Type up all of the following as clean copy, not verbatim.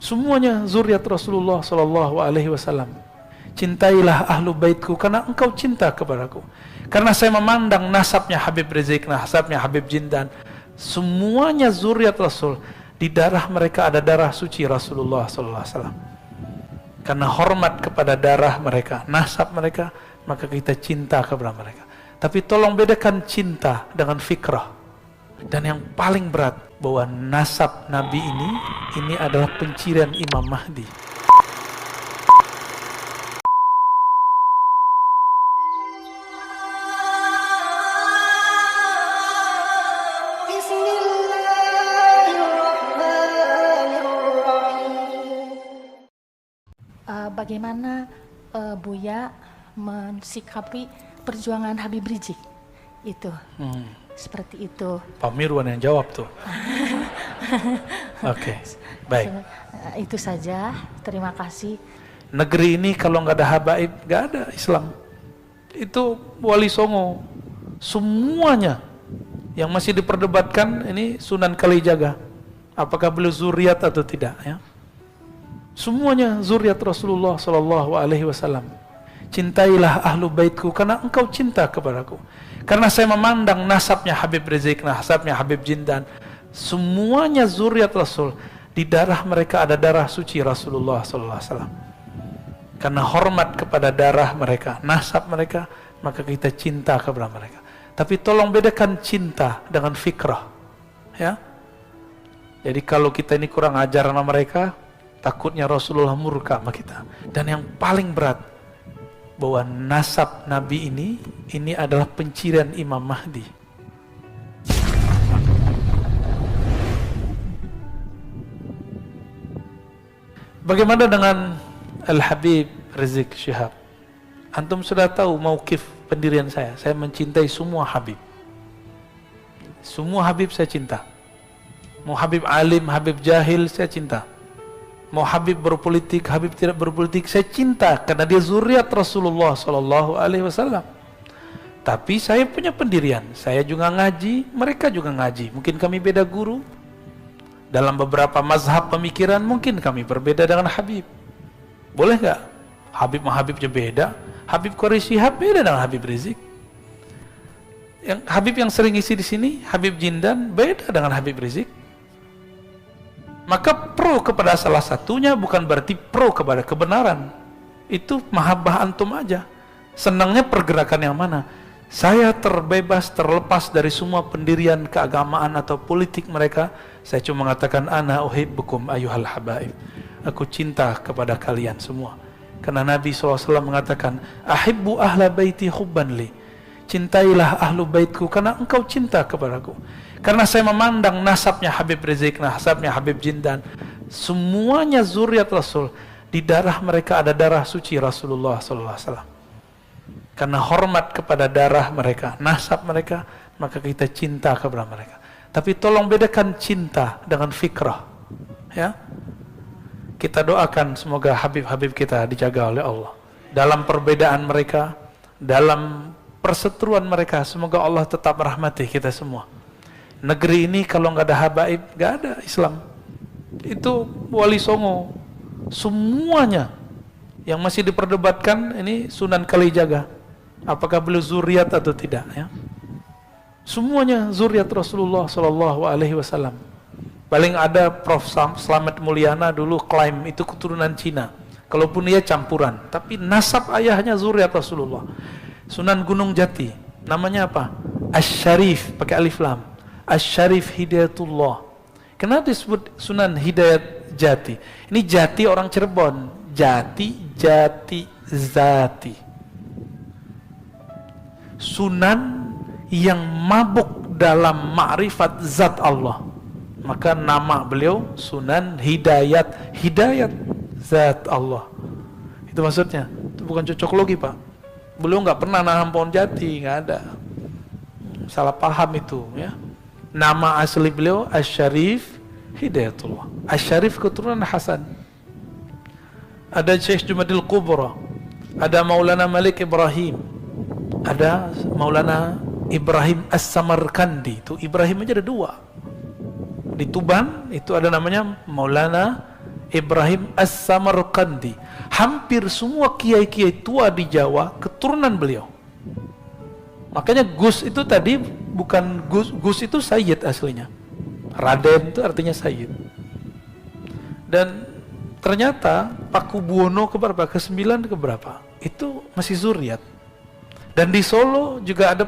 Semuanya zuriat Rasulullah Sallallahu Alaihi Wasallam. Cintailah ahlu baitku karena engkau cinta kepadaku. Karena saya memandang nasabnya Habib Rizik, nasabnya Habib Jindan, semuanya zuriat Rasul. Di darah mereka ada darah suci Rasulullah Sallallahu Alaihi Wasallam. Karena hormat kepada darah mereka, nasab mereka, maka kita cinta kepada mereka. Tapi tolong bedakan cinta dengan fikrah. Dan yang paling berat, bahwa nasab Nabi ini adalah pencirian Imam Mahdi. Bagaimana Buya mensikapi perjuangan Habib Rizik itu? Seperti itu. Pak Mirwan yang jawab tuh. Oke, baik. Itu saja. Terima kasih. Negeri ini kalau nggak ada habaib, nggak ada Islam. Itu Wali Songo. Semuanya yang masih diperdebatkan ini Sunan Kalijaga. Apakah beliau zuriat atau tidak? Ya. Semuanya zuriat Rasulullah Sallallahu Alaihi Wasallam. Cintailah ahlu baitku karena engkau cinta kepadaku. Karena saya memandang nasabnya Habib Rizik, nasabnya Habib Jindan, semuanya zuriat Rasul. Di darah mereka ada darah suci Rasulullah Sallallahu Alaihi Wasallam. Karena hormat kepada darah mereka, nasab mereka, maka kita cinta kepada mereka. Tapi tolong bedakan cinta dengan fikrah. Ya. Jadi kalau kita ini kurang ajar sama mereka, takutnya Rasulullah murka sama kita. Dan yang paling berat, bahwa nasab Nabi ini adalah pencirian Imam Mahdi. Bagaimana dengan Al-Habib Rizik Syihab? Antum sudah tahu mauqif pendirian saya. Saya mencintai semua Habib. Semua Habib saya cinta. Mau Habib alim, Habib jahil, saya cinta. Mau Habib berpolitik, Habib tidak berpolitik, saya cinta karena dia zuriat Rasulullah Sallallahu Alaihi Wasallam. Tapi saya punya pendirian, saya juga ngaji, mereka juga ngaji. Mungkin kami beda guru, dalam beberapa mazhab pemikiran mungkin kami berbeda dengan Habib. Boleh nggak? Habib sama Habibnya beda. Habib Quraisy Syihab beda dengan Habib Rizik. Habib yang sering isi di sini, Habib Jindan beda dengan Habib Rizik. Maka pro kepada salah satunya bukan berarti pro kepada kebenaran. Itu mahabbah antum aja. Senangnya pergerakan yang mana? Saya terbebas, terlepas dari semua pendirian keagamaan atau politik mereka. Saya cuma mengatakan ana uhibbukum ayyuhal habaib. Aku cinta kepada kalian semua. Karena Nabi SAW mengatakan, ahibbu ahla baiti hubban li. Cintailah ahlu baitku karena engkau cinta kepadaku. Karena saya memandang nasabnya Habib Rizik, nasabnya Habib Jindan, semuanya zuriat Rasul. Di darah mereka ada darah suci Rasulullah SAW. Karena hormat kepada darah mereka, nasab mereka, maka kita cinta kepada mereka. Tapi tolong bedakan cinta dengan fikrah. Ya, kita doakan semoga Habib-Habib kita dijaga oleh Allah. Dalam perbedaan mereka, dalam perseteruan mereka, semoga Allah tetap merahmati kita semua. Negeri ini kalau nggak ada habaib, nggak ada Islam. Itu Wali Songo. Semuanya yang masih diperdebatkan ini Sunan Kalijaga. Apakah beliau zuriat atau tidak? Ya. Semuanya zuriat Rasulullah Sallallahu Alaihi Wasallam. Paling ada Prof. Slamet Mulyana dulu klaim itu keturunan Cina. Kalaupun dia campuran, tapi nasab ayahnya zuriat Rasulullah. Sunan Gunung Jati, namanya apa? Asy-Syarif pakai alif lam. Asy-Syarif Hidayatullah. Kenapa disebut Sunan Hidayat Jati? Ini Jati orang Cirebon. Jati, Jati, Zati. Sunan yang mabuk dalam ma'rifat zat Allah. Maka nama beliau Sunan Hidayat. Hidayat zat Allah. Itu maksudnya. Itu bukan cocok logi, Pak. Beliau nggak pernah nanam pohon jati, nggak ada. Salah paham itu, ya. Nama asli beliau Asy-Syarif Hidayatullah. Asy-Syarif keturunan Hasan. Ada Syekh Jumadil Kubra, ada Maulana Malik Ibrahim, ada Maulana Ibrahim As-Samarkandi. Itu Ibrahim aja ada dua. Di Tuban itu ada namanya Maulana Ibrahim As-Samarqandi. Hampir semua kiai-kiai tua di Jawa keturunan beliau. Makanya Gus itu tadi bukan Gus, Gus itu Sayyid aslinya. Raden itu artinya Sayyid. Dan ternyata Paku Buwono keberapa? Ke-9 keberapa? Itu masih zuriat. Dan di Solo juga ada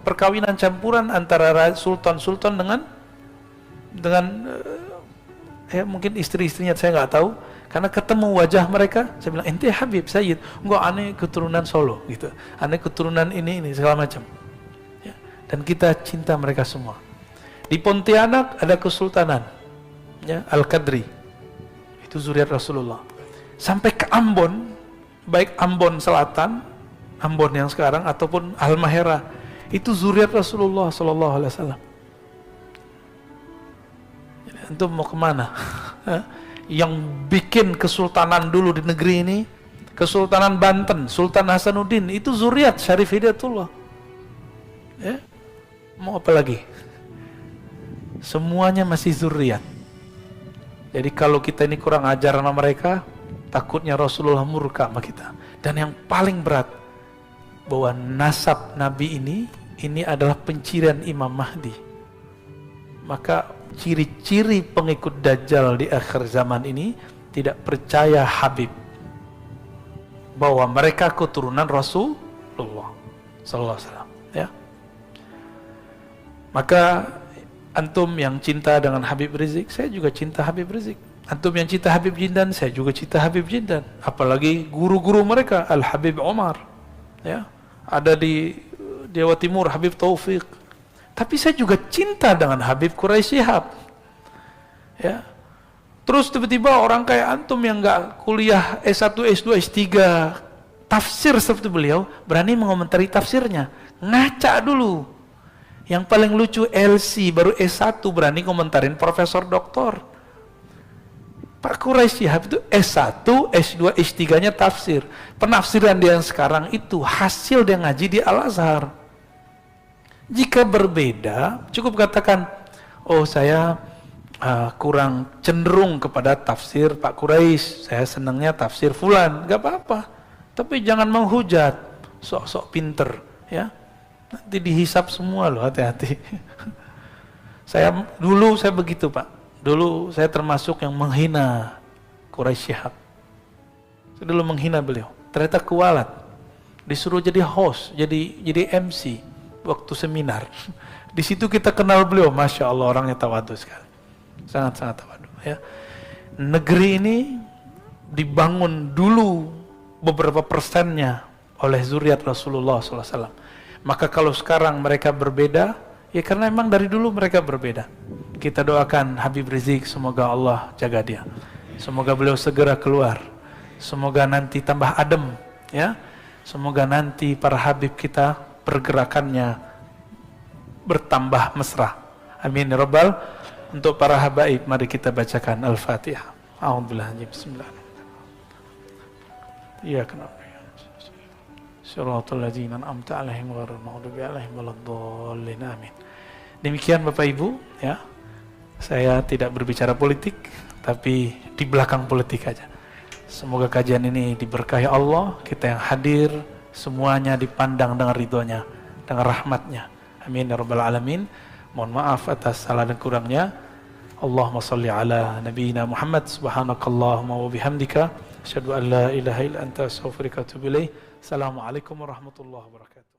perkawinan campuran antara sultan-sultan dengan ya mungkin istri-istrinya, saya nggak tahu. Karena ketemu wajah mereka, saya bilang, ente Habib Sayyid, enggak, aneh keturunan Solo gitu, aneh keturunan ini segala macam ya. Dan kita cinta mereka semua. Di Pontianak ada kesultanan ya, Al-Qadri, itu zuriat Rasulullah. Sampai ke Ambon, baik Ambon Selatan, Ambon yang sekarang ataupun Halmahera, itu zuriat Rasulullah Sallallahu Alaihi Wasallam. Antum mau kemana? Yang bikin kesultanan dulu di negeri ini, Kesultanan Banten, Sultan Hasanuddin, itu zuriat Syarif Hidayatullah ya. Mau apa lagi? Semuanya masih zuriat. Jadi kalau kita ini kurang ajar sama mereka, takutnya Rasulullah murka sama kita. Dan yang paling berat, bahwa nasab Nabi ini adalah pencirian Imam Mahdi. Maka ciri-ciri pengikut Dajjal di akhir zaman ini tidak percaya Habib, bahwa mereka keturunan Rasulullah Sallallahu Alaihi Wasallam ya. Maka antum yang cinta dengan Habib Rizik, saya juga cinta Habib Rizik. Antum yang cinta Habib Jindan, saya juga cinta Habib Jindan. Apalagi guru-guru mereka, Al-Habib Omar ya, ada di Jawa Timur, Habib Taufik. Tapi saya juga cinta dengan Habib Quraisy Shihab ya. Terus tiba-tiba orang kayak antum yang nggak kuliah S1, S2, S3 tafsir seperti beliau, berani mengomentari tafsirnya. Ngaca dulu. Yang paling lucu LC baru S1 berani komentarin profesor doktor. Pak Quraisy Shihab itu S1, S2, S3-nya tafsir. Penafsiran dia yang sekarang itu hasil dia ngaji di Al-Azhar. Jika berbeda, cukup katakan, oh saya kurang cenderung kepada tafsir Pak Quraisy, saya senangnya tafsir fulan, gak apa-apa. Tapi jangan menghujat, sok-sok pinter, ya. Nanti dihisap semua loh, hati-hati. Dulu saya begitu Pak. Dulu saya termasuk yang menghina Quraisy Shihab. Saya dulu menghina beliau. Ternyata kualat. Disuruh jadi host, jadi MC waktu seminar. Di situ kita kenal beliau, masya Allah, orangnya tawadu sekali, sangat-sangat tawadu. Ya. Negeri ini dibangun dulu beberapa persennya oleh zuriat Rasulullah SAW. Maka kalau sekarang mereka berbeda, ya karena memang dari dulu mereka berbeda. Kita doakan Habib Rizik, semoga Allah jaga dia, semoga beliau segera keluar, semoga nanti tambah adem, ya. Semoga nanti para Habib kita pergerakannya bertambah mesra. Amin ya rabbal. Untuk para habaib, mari kita bacakan Al-Fatihah. A'udzubillahi bismillahirrahmanirrahim. Iyyaka na'budu Shiratal ladzina an'amta 'alaihim ghairil maghdubi 'alaihim waladdallin. Amin. Demikian Bapak Ibu, ya. Saya tidak berbicara politik, tapi di belakang politik aja. Semoga kajian ini diberkahi Allah, kita yang hadir semuanya dipandang dengan ridhonya, dengan rahmatnya. Amin ya rabbal alamin. Mohon maaf atas salah dan kurangnya. Allahumma salli ala nabiyyina Muhammad. Subhanakallahumma wa bihamdika asyhadu an la ilaha illa anta astaghfiruka wa atubu ilaik. Assalamualaikum warahmatullahi wabarakatuh.